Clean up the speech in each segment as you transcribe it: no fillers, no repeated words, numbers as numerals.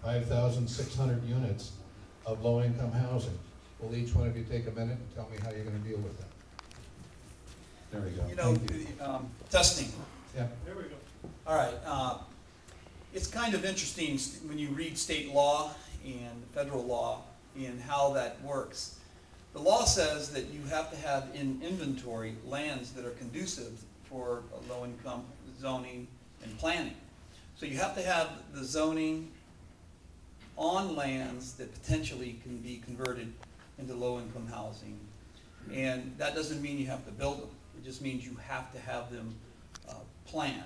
5,600 units of low-income housing. Will each one of you take a minute and tell me how you're going to deal with that? There we go. You know, testing. Yeah. There we go. All right. It's kind of interesting when you read state law and federal law and how that works. The law says that you have to have in inventory lands that are conducive for low-income zoning and planning. So you have to have the zoning on lands that potentially can be converted into low-income housing. And that doesn't mean you have to build them. It just means you have to have them planned.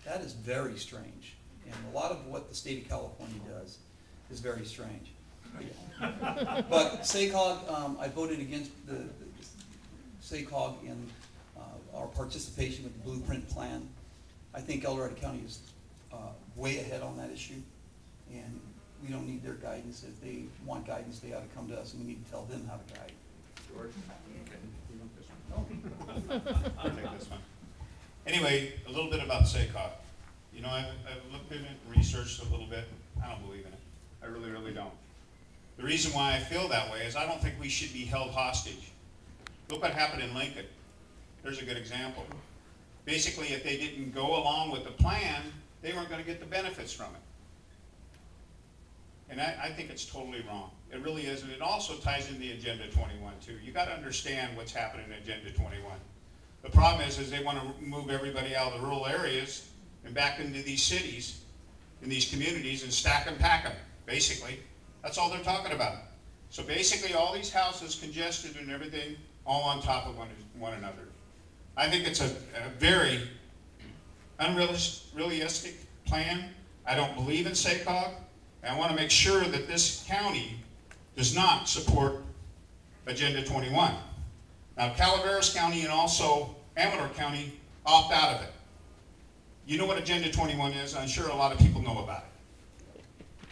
That is very strange. And a lot of what the state of California does is very strange. But SACOG, I voted against the SACOG in our participation with the blueprint plan. I think El Dorado County is way ahead on that issue, and we don't need their guidance. If they want guidance, they ought to come to us, and we need to tell them how to guide. George, you want this one? No. I'll take this one. Anyway, a little bit about SACOG. You know, I've looked at it and researched a little bit. I don't believe in it. I really, really don't. The reason why I feel that way is I don't think we should be held hostage. Look what happened in Lincoln. There's a good example. Basically, if they didn't go along with the plan, they weren't going to get the benefits from it. And I think it's totally wrong. It really is, and it also ties into the Agenda 21 too. You got to understand what's happening in Agenda 21. The problem is they want to move everybody out of the rural areas and back into these cities, in these communities, and stack and pack them, basically. That's all they're talking about. So basically all these houses congested and everything, all on top of one another. I think it's a very unrealistic plan. I don't believe in SACOG. And I want to make sure that this county does not support Agenda 21. Now, Calaveras County and also Amador County opt out of it. You know what Agenda 21 is? I'm sure a lot of people know about it.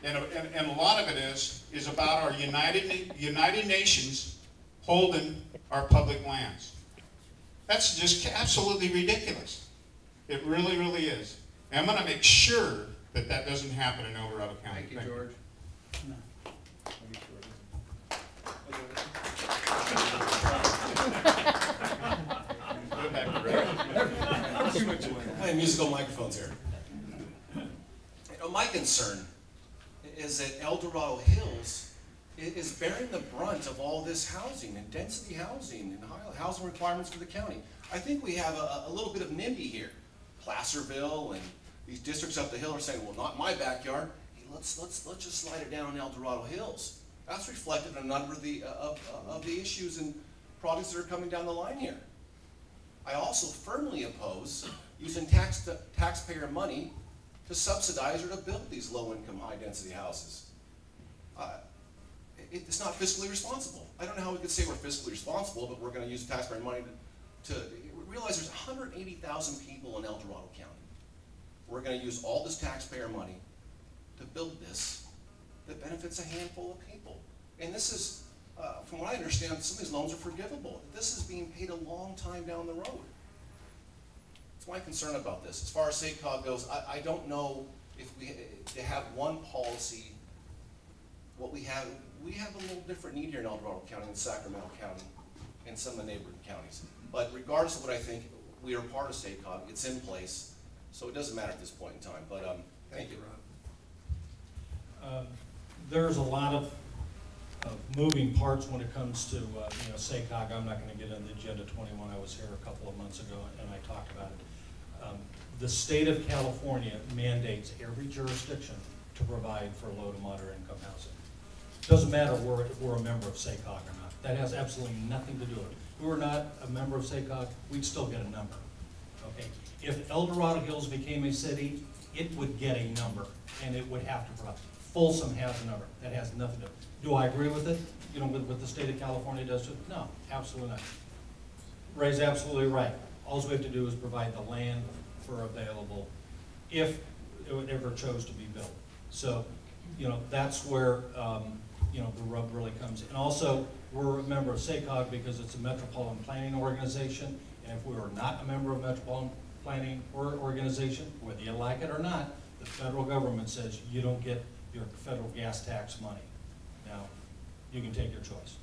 And a lot of it is about our United Nations holding our public lands. That's just absolutely ridiculous. It really, really is. And I'm going to make sure that that doesn't happen in El Dorado County. Thank you, George. Playing musical microphones here. You know, my concern is that El Dorado Hills is bearing the brunt of all this housing and density housing and housing requirements for the county. I think we have a little bit of NIMBY here. Placerville and these districts up the hill are saying, well, not my backyard. Hey, let's just slide it down in El Dorado Hills. That's reflected in a number of the issues and projects that are coming down the line here. I also firmly oppose using taxpayer money to subsidize or to build these low-income, high-density houses. It's not fiscally responsible. I don't know how we could say we're fiscally responsible, but we're going to use taxpayer money to realize there's 180,000 people in El Dorado County. We're going to use all this taxpayer money to build this that benefits a handful of people. And this is, from what I understand, some of these loans are forgivable. This is being paid a long time down the road. That's my concern about this. As far as SACOG goes, I don't know if they have one policy. What we have a little different need here in El Dorado County and Sacramento County and some of the neighboring counties. But regardless of what I think, we are part of SACOG. It's in place. So it doesn't matter at this point in time, but thank you, Ron. There's a lot of moving parts when it comes to SACOG. I'm not going to get into Agenda 21. I was here a couple of months ago and I talked about it. The state of California mandates every jurisdiction to provide for low to moderate income housing. It doesn't matter if we're a member of SACOG or not. That has absolutely nothing to do with it. If we were not a member of SACOG, we'd still get a number. Okay. If El Dorado Hills became a city, it would get a number, and it would have to provide. Folsom has a number. That has nothing to do. Do I agree with it? You know, with the state of California does it? No, absolutely not. Ray's absolutely right. All we have to do is provide the land for available if it ever chose to be built. So, you know, that's where you know, the rub really comes in. And also, we're a member of SACOG because it's a metropolitan planning organization, and if we were not a member of metropolitan planning organization, whether you like it or not, the federal government says you don't get your federal gas tax money. Now, you can take your choice.